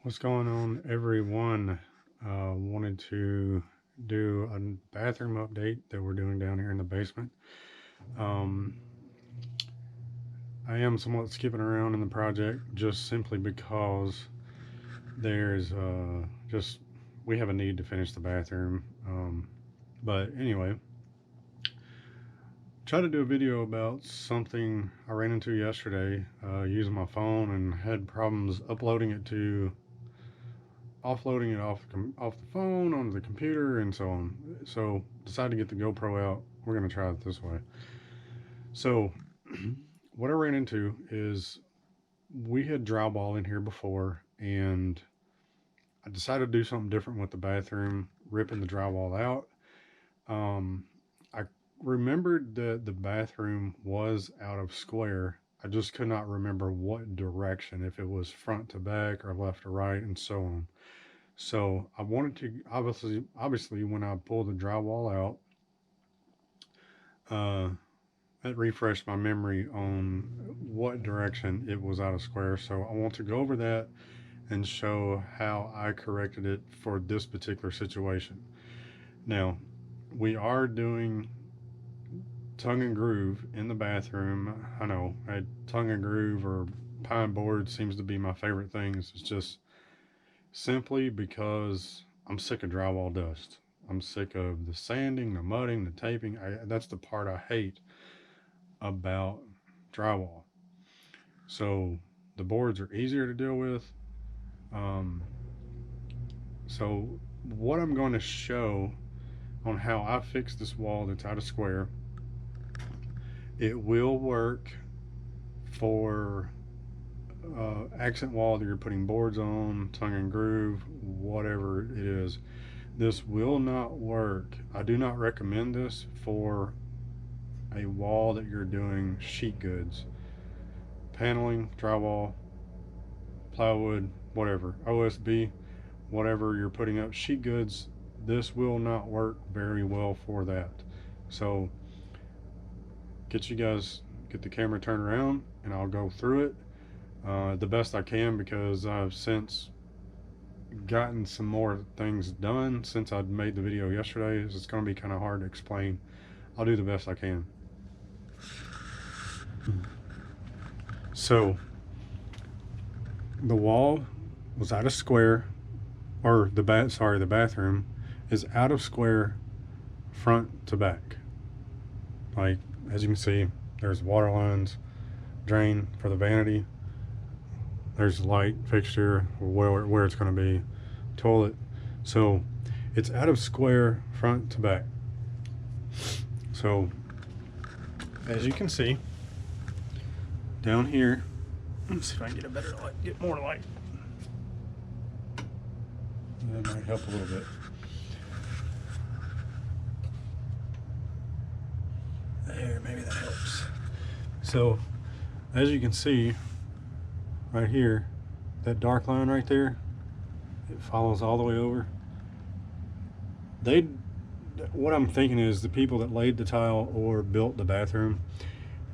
What's going on, everyone? Wanted to do a bathroom update that we're doing down here in the basement. Um, I am somewhat skipping around in the project just simply because there's just we have a need to finish the bathroom. But anyway, try to do a video about something I ran into yesterday using my phone and had problems uploading it to offloading it off the phone onto the computer and so on. So decided to get the GoPro out. We're gonna try it this way. So what I ran into is we had drywall in here before, and I decided to do something different with the bathroom, ripping the drywall out. I remembered that the bathroom was out of square. I just could not remember what direction, if it was front to back or left to right, and so on. So I wanted to obviously when I pulled the drywall out, uh, it refreshed my memory on what direction it was out of square. So I want to go over that and show how I corrected it for this particular situation. Now, we are doing tongue and groove in the bathroom. I know tongue and groove or pine board seems to be my favorite things. It's just simply because I'm sick of drywall dust. I'm sick of the sanding, the mudding, the taping. That's the part I hate about drywall. So the boards are easier to deal with. Um, so what I'm going to show on how I fix this wall that's out of square, it will work for accent wall that you're putting boards on, tongue and groove, whatever it is. This will not work. I do not recommend this for a wall that you're doing sheet goods, paneling, drywall, plywood, whatever, OSB, whatever you're putting up, sheet goods. This will not work very well for that. So get the camera turned around and I'll go through it the best I can, because I've since gotten some more things done since I made the video yesterday. It's going to be kind of hard to explain. I'll do the best I can. So the wall was out of square, or the bathroom is out of square front to back. Like, as you can see, there's water lines, drain for the vanity, there's light fixture where it's going to be, toilet. So it's out of square front to back. So as you can see down here, let's see if I can get a better light, get more light. That might help a little bit. There, maybe that helps. So as you can see right here, that dark line right there, it follows all the way over. What I'm thinking is the people that laid the tile or built the bathroom,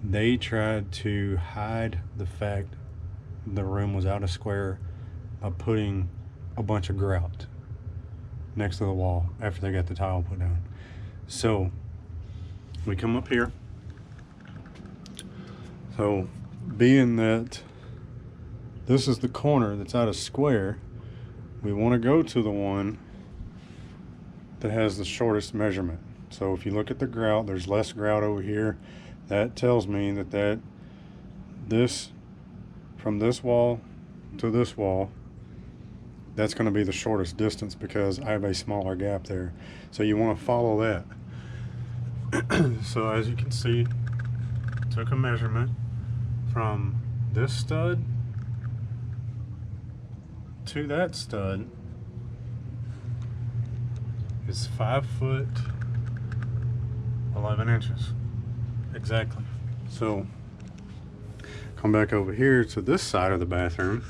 they tried to hide the fact the room was out of square by putting a bunch of grout next to the wall after they got the tile put down. So we come up here. So being that this is the corner that's out of square, we want to go to the one that has the shortest measurement. So if you look at the grout, there's less grout over here. That tells me that this, from this wall to this wall, that's going to be the shortest distance because I have a smaller gap there. So you want to follow that. So as you can see, took a measurement from this stud to that stud is 5 foot 11 inches exactly. So come back over here to this side of the bathroom.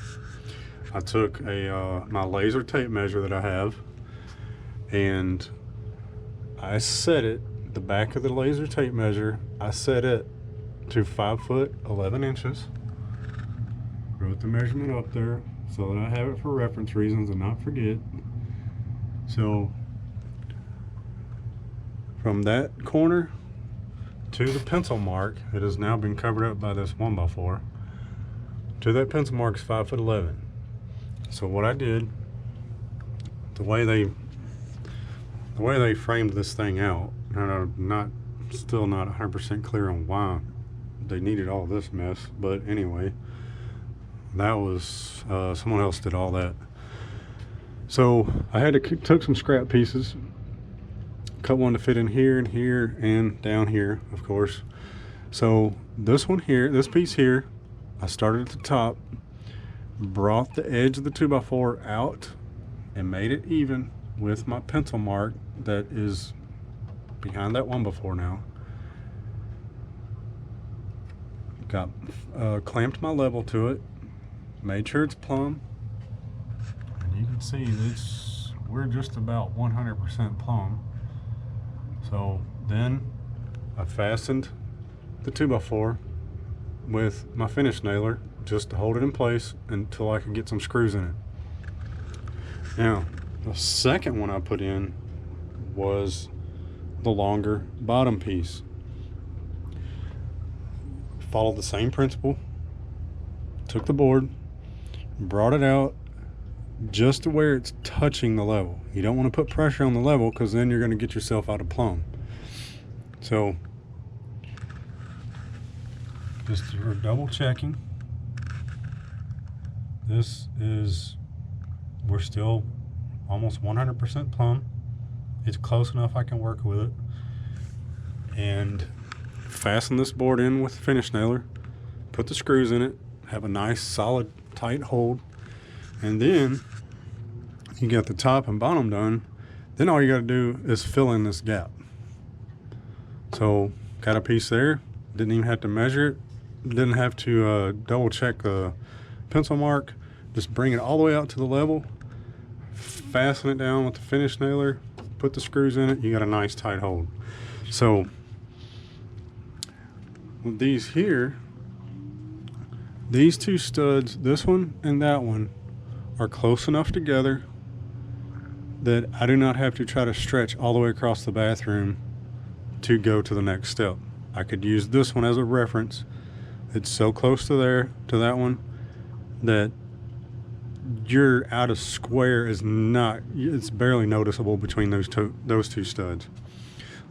I took my laser tape measure that I have, and I set it, the back of the laser tape measure, I set it to 5 foot 11 inches. Wrote the measurement up there, so that I have it for reference reasons and not forget. So from that corner to the pencil mark, it has now been covered up by this 1x4. To that pencil mark is 5'11". So what I did, the way they framed this thing out, and I'm still not 100% clear on why they needed all this mess, but anyway, that was someone else did all that. So I had to took some scrap pieces, cut one to fit in here and here and down here, of course. So this one here, this piece here, I started at the top, brought the edge of the 2x4 out and made it even with my pencil mark that is behind that 1x4 now. Got clamped my level to it, made sure it's plumb, and you can see we're just about 100% plumb. So then I fastened the 2x4 with my finish nailer just to hold it in place until I could get some screws in it. Now, the second one I put in was the longer bottom piece. Followed the same principle, took the board, brought it out just to where it's touching the level. You don't want to put pressure on the level because then you're going to get yourself out of plumb. So just for double checking, we're still almost 100% plumb. It's close enough I can work with it. And fasten this board in with the finish nailer, put the screws in it, have a nice solid tight hold, and then you got the top and bottom done. Then all you got to do is fill in this gap. So got a piece there, didn't even have to measure it, didn't have to double check the pencil mark, just bring it all the way out to the level, fasten it down with the finish nailer, put the screws in it, you got a nice tight hold. So with these here, these two studs, this one and that one, are close enough together that I do not have to try to stretch all the way across the bathroom to go to the next step. I could use this one as a reference. It's so close to that one, that your out of square it's barely noticeable between those two studs.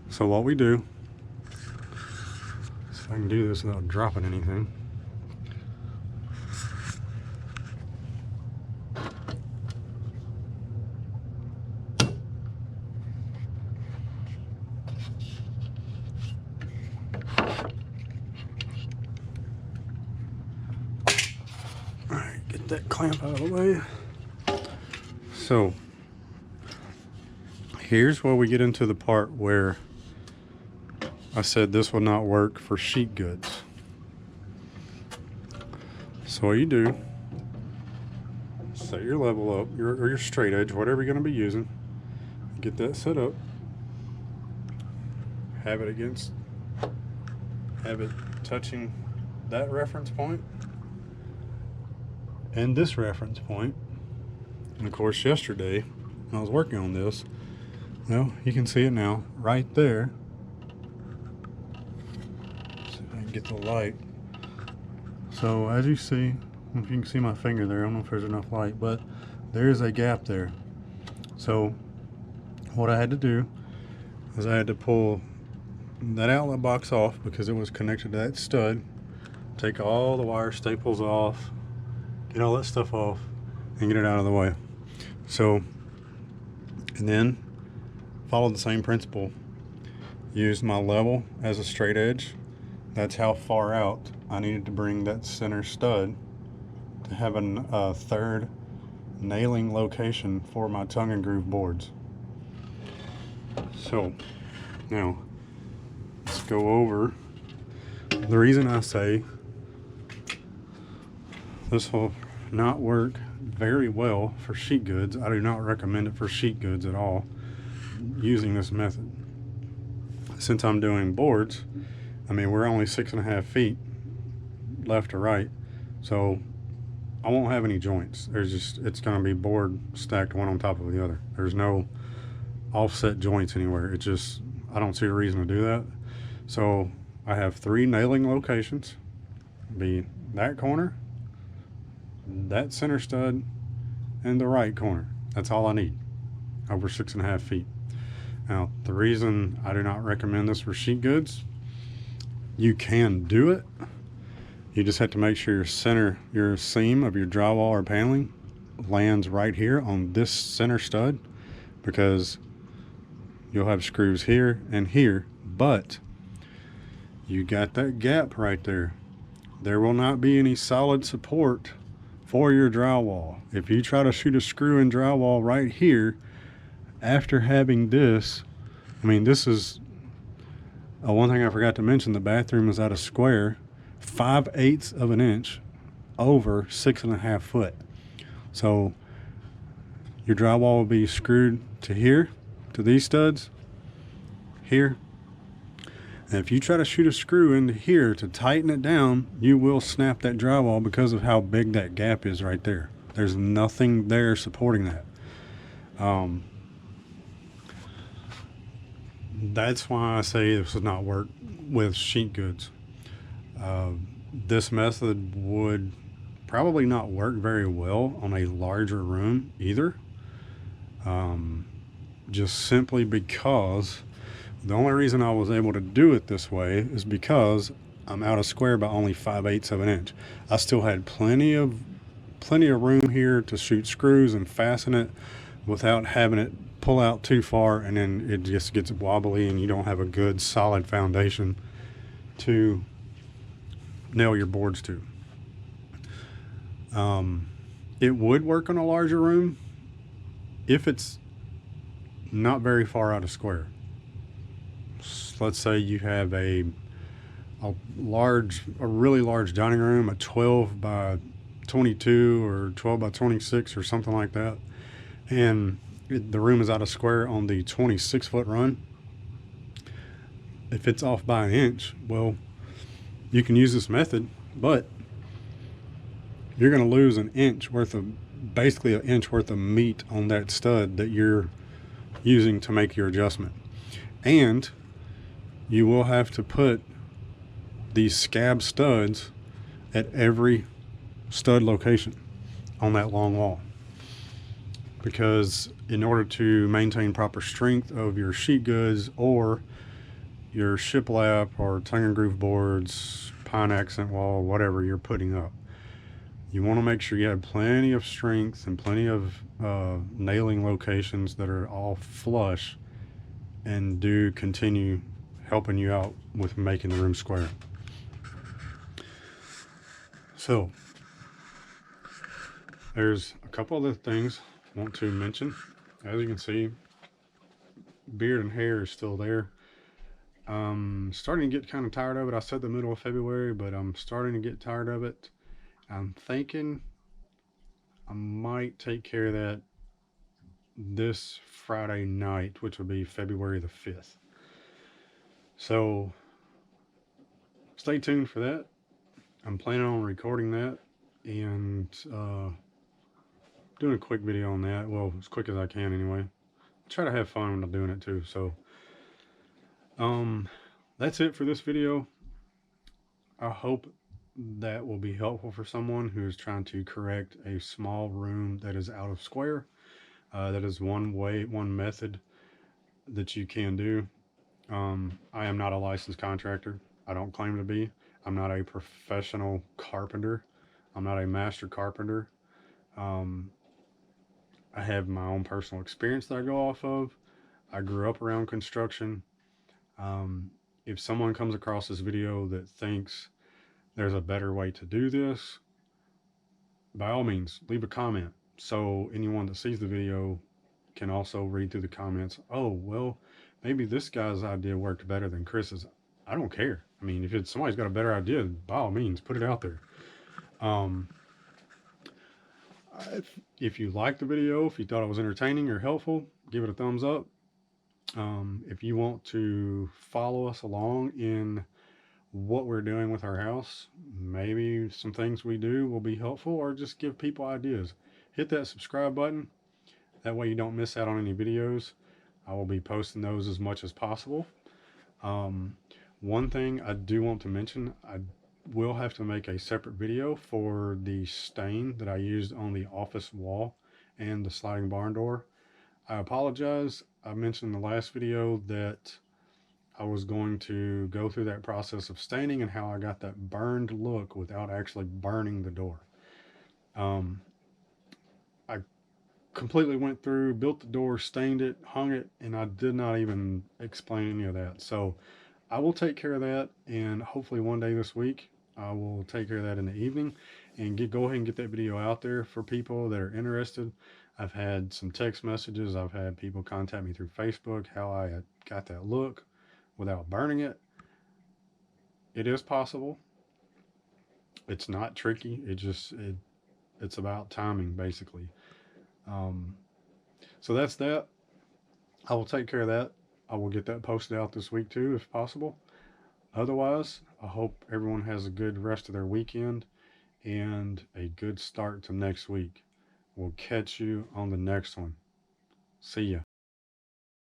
So what we do, so I can do this without dropping anything. Alright, get that clamp out of the way. So here's where we get into the part where I said this will not work for sheet goods. So what you do, set your level up, or your straight edge, whatever you're going to be using. Get that set up. Have it touching that reference point and this reference point. And of course, yesterday when I was working on this, well, you can see it now right there. See if I can get the light. So as you see, if you can see my finger there, I don't know if there's enough light, but there's a gap there. So what I had to do is I had to pull that outlet box off because it was connected to that stud, take all the wire staples off, get all that stuff off, and get it out of the way. So, and then follow the same principle. Use my level as a straight edge. That's how far out I needed to bring that center stud to have a third nailing location for my tongue and groove boards. So now let's go over the reason I say this will not work very well for sheet goods. I do not recommend it for sheet goods at all, using this method. Since I'm doing boards, I mean, we're only 6.5 feet left to right, so I won't have any joints. It's going to be board stacked one on top of the other. There's no offset joints anywhere. I don't see a reason to do that. So I have 3 nailing locations. Be that corner, that center stud, and the right corner. That's all I need. Over 6.5 feet. Now, the reason I do not recommend this for sheet goods, you can do it. You just have to make sure your seam of your drywall or paneling lands right here on this center stud, because you'll have screws here and here, but you got that gap right there. There will not be any solid support for your drywall. If you try to shoot a screw in drywall right here after having this, this is one thing I forgot to mention. The bathroom is at a square 5/8 of an inch over 6.5 foot. So your drywall will be screwed to here, to these studs here. And if you try to shoot a screw into here to tighten it down, you will snap that drywall because of how big that gap is right there. There's nothing there supporting that. That's why I say this would not work with sheet goods. This method would probably not work very well on a larger room either. Just simply because the only reason I was able to do it this way is because I'm out of square by only 5/8 of an inch. I still had plenty of room here to shoot screws and fasten it without having it pull out too far, and then it just gets wobbly and you don't have a good solid foundation to nail your boards to. It would work on a larger room if it's not very far out of square. Let's say you have a really large dining room, a 12 by 22 or 12 by 26 or something like that, and the room is out of square on the 26-foot run. If it's off by an inch, well, you can use this method, but you're going to lose basically an inch worth of meat on that stud that you're using to make your adjustment. And you will have to put these scab studs at every stud location on that long wall, because in order to maintain proper strength of your sheet goods or your shiplap or tongue and groove boards, pine accent wall, whatever you're putting up, you want to make sure you have plenty of strength and plenty of nailing locations that are all flush and do continue helping you out with making the room square. So there's a couple other things I want to mention. As you can see, beard and hair is still there. I'm starting to get kind of tired of it. I said the middle of February, but I'm starting to get tired of it. I'm thinking I might take care of that this Friday night, which will be February the 5th. So stay tuned for that. I'm planning on recording that and doing a quick video on that. Well, as quick as I can anyway. I'll try to have fun when I'm doing it too. So that's it for this video. I hope that will be helpful for someone who is trying to correct a small room that is out of square. That is one method that you can do. I am not a licensed contractor. I don't claim to be. I'm not a professional carpenter. I'm not a master carpenter. I have my own personal experience that I go off of. I grew up around construction. If someone comes across this video that thinks there's a better way to do this, by all means, leave a comment so anyone that sees the video can also read through the comments. Oh, well, maybe this guy's idea worked better than Chris's. I don't care. I mean, if somebody's got a better idea, by all means, put it out there. If you liked the video, if you thought it was entertaining or helpful, give it a thumbs up. If you want to follow us along in what we're doing with our house. Maybe some things we do will be helpful or just give people ideas. Hit that subscribe button. That way you don't miss out on any videos. I will be posting those as much as possible. Um, One thing I do want to mention, I will have to make a separate video for the stain that I used on the office wall and the sliding barn door. I apologize. I mentioned in the last video that I was going to go through that process of staining and how I got that burned look without actually burning the door. Um, I completely went through, built the door, stained it, hung it, and I did not even explain any of that. So I will take care of that, and hopefully one day this week I will take care of that in the evening and go ahead and get that video out there for people that are interested. I've had some text messages. I've had people contact me through Facebook how I got that look without burning it. It is possible. It's not tricky. It's about timing basically. Um, so that's that. I will take care of that. I will get that posted out this week too, if possible. Otherwise, I hope everyone has a good rest of their weekend and a good start to next week. We'll catch you on the next one. See ya.